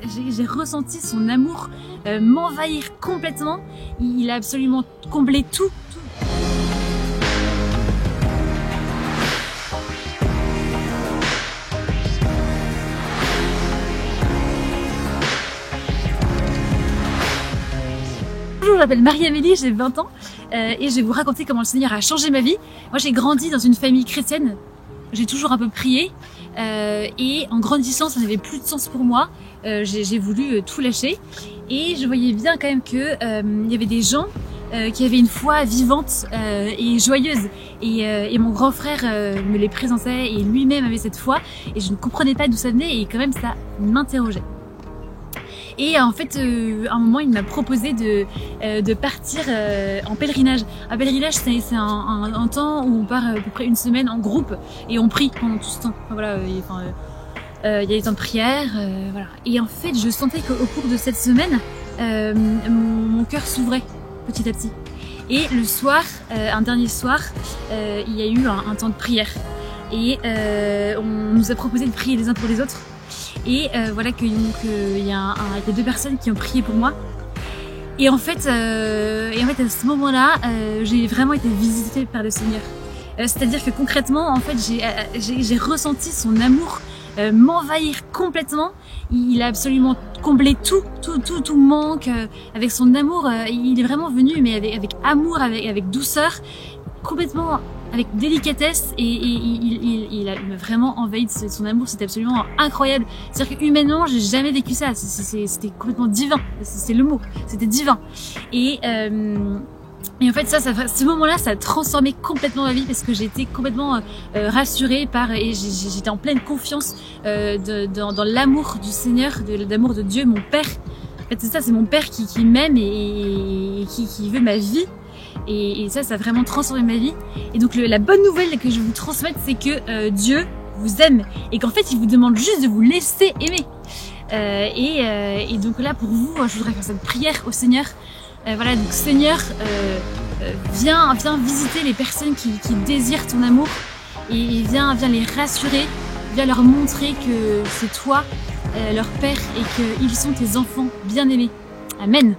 j'ai ressenti son amour m'envahir complètement. Il a absolument comblé tout. Bonjour, je m'appelle Marie-Amélie, j'ai 20 ans et je vais vous raconter comment le Seigneur a changé ma vie. Moi j'ai grandi dans une famille chrétienne, j'ai toujours un peu prié et en grandissant ça n'avait plus de sens pour moi. J'ai voulu tout lâcher et je voyais bien quand même que il y avait des gens qui avaient une foi vivante et joyeuse et mon grand frère me les présentait et lui-même avait cette foi et je ne comprenais pas d'où ça venait et quand même ça m'interrogeait. Et en fait, à un moment, il m'a proposé de partir en pèlerinage. Un pèlerinage, c'est un temps où on part à peu près une semaine en groupe et on prie pendant tout ce temps. Enfin, voilà, il y a des temps de prière, voilà. Et en fait, je sentais qu'au cours de cette semaine, mon cœur s'ouvrait petit à petit. Et le soir, un dernier soir, il y a eu un temps de prière. Et on nous a proposé de prier les uns pour les autres. Et voilà qu'il y a deux personnes qui ont prié pour moi. Et en fait à ce moment-là, j'ai vraiment été visitée par le Seigneur. C'est-à-dire que concrètement, en fait, j'ai ressenti son amour m'envahir complètement. Il a absolument comblé tout manque avec son amour. Il est vraiment venu, mais avec amour, avec douceur, complètement avec délicatesse et il m'a vraiment envahi de son amour. C'était absolument incroyable. C'est-à-dire que humainement, j'ai jamais vécu ça. C'était complètement divin. C'est le mot. C'était divin. Et en fait, ce moment-là, ça a transformé complètement ma vie parce que j'étais complètement rassurée et j'étais en pleine confiance dans l'amour du Seigneur, l'amour de Dieu, mon Père. En fait, c'est ça, c'est mon Père qui m'aime et qui veut ma vie. Et ça a vraiment transformé ma vie. Et donc la bonne nouvelle que je vais vous transmettre, c'est que Dieu vous aime et qu'en fait, il vous demande juste de vous laisser aimer. Et donc là, pour vous, je voudrais faire cette prière au Seigneur. Voilà, donc Seigneur, viens visiter les personnes qui désirent ton amour et viens les rassurer, viens leur montrer que c'est toi, leur Père, et qu'ils sont tes enfants bien-aimés. Amen.